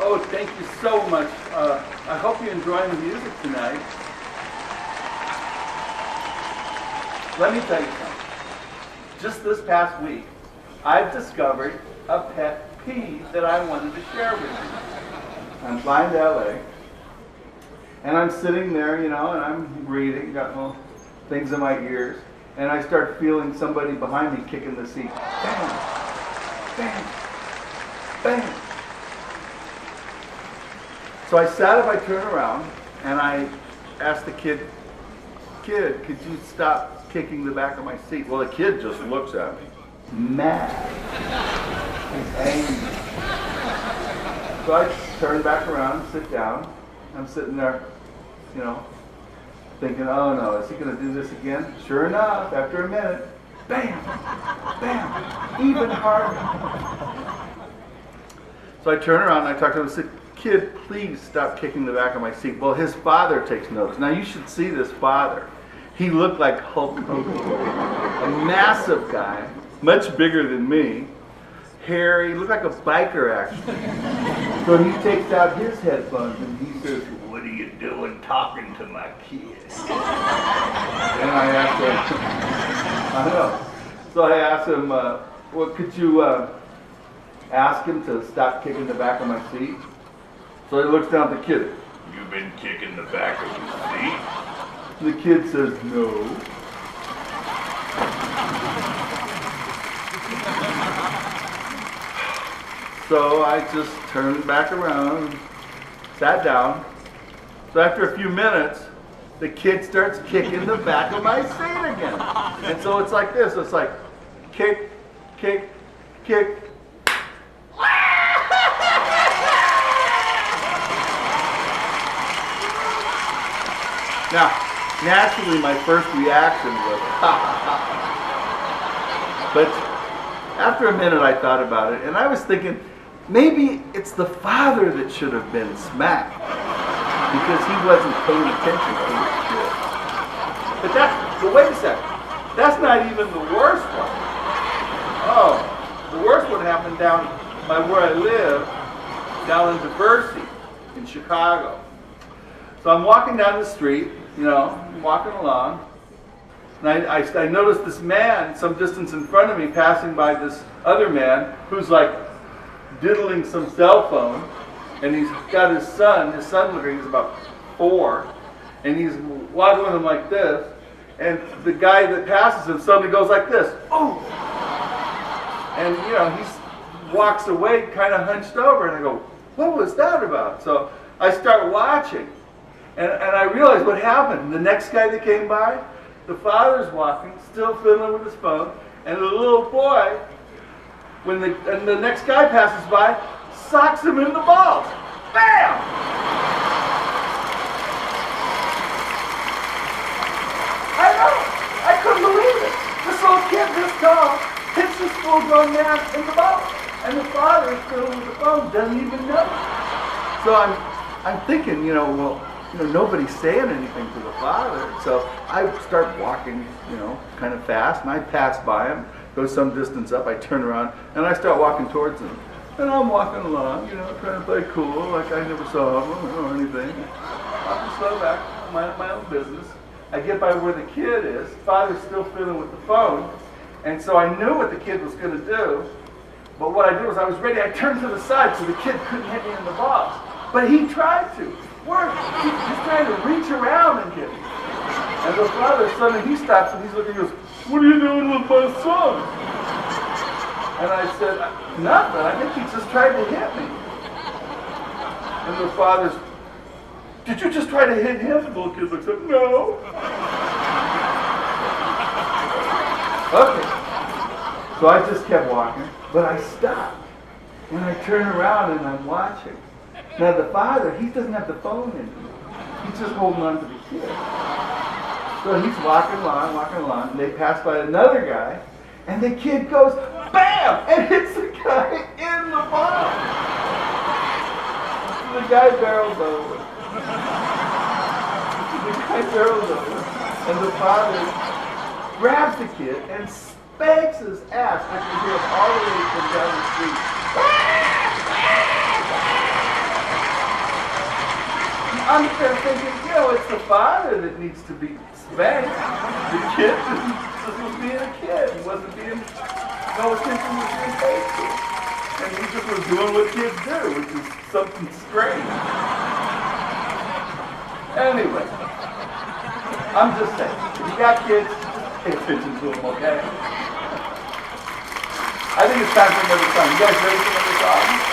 Oh, thank you so much. I hope you enjoy the music tonight. Let me tell you something. Just this past week, I've discovered a pet peeve that I wanted to share with you. I'm flying to LA, and I'm sitting there, and I'm reading, got little things in my ears, and I start feeling somebody behind me kicking the seat. Bam! Bam! Bam! So I sat up, I turned around, and I asked the kid, could you stop kicking the back of my seat? Well, the kid just looks at me, mad. He's angry. So I turn back around, sit down. I'm sitting there, thinking, oh no, is he going to do this again? Sure enough, after a minute, bam, bam, even harder. So I turn around and I talk to him and say, kid, please stop kicking the back of my seat. Well, his father takes notice. Now you should see this father. He looked like Hulk Hogan, a massive guy, much bigger than me, hairy, looked like a biker actually. So he takes out his headphones and he says, what are you doing talking to my kid? And I asked him, I know. So I asked him, well, could you ask him to stop kicking the back of my seat? So he looks down at the kid. You've been kicking the back of your seat? The kid says, no. So I just turned back around and sat down. So after a few minutes, the kid starts kicking the back of my seat again. And so it's like this. It's like kick, kick, kick. Now, naturally, my first reaction was, ha ha ha. But after a minute, I thought about it, and I was thinking, maybe it's the father that should have been smacked because he wasn't paying attention to his kid. But wait a second, that's not even the worst one. Oh, the worst one happened down by where I live, down in Diversey, in Chicago. So I'm walking down the street, I'm walking along, and I noticed this man some distance in front of me passing by this other man who's like diddling some cell phone, and he's got his son looking, he's about 4, and he's walking with him like this, and the guy that passes him suddenly goes like this, oh! And he walks away kind of hunched over, and I go, what was that about? So I start watching. And I realized what happened. The next guy that came by, the father's walking, still fiddling with his phone, and the little boy, and the next guy passes by, socks him in the balls. Bam! I know! I couldn't believe it. This little kid this tall hits this full-grown man in the balls. And the father is fiddling with the phone, doesn't even know. So I'm thinking, nobody's saying anything to the father. So I start walking, kind of fast, and I pass by him, go some distance up, I turn around, and I start walking towards him. And I'm walking along, trying to play cool, like I never saw him or anything. Walking slow back, my own business. I get by where the kid is, father's still fiddling with the phone, and so I knew what the kid was going to do, but what I did was I was ready, I turned to the side so the kid couldn't hit me in the balls. But he tried to. He's trying to reach around and get me. And the father suddenly he stops and he's looking and goes, what are you doing with my son? And I said, nothing. I think he just tried to hit me. And the father's, did you just try to hit him? And the little kid looks up, no. Okay. So I just kept walking, but I stopped. And I turn around and I'm watching. Now the father, he doesn't have the phone in him. He's just holding on to the kid. So he's walking along, and they pass by another guy, and the kid goes, BAM! And hits the guy in the ball. So the guy barrels over. And the father grabs the kid and spanks his ass. I can hear him all the way from down the street. I'm there thinking, it's the father that needs to be spanked. The kid just was being a kid. He wasn't being, no attention was being paid to. And he just was doing what kids do, which is something strange. Anyway, I'm just saying, if you got kids, just pay attention to them, okay? I think it's time for another song. You guys ready for another song?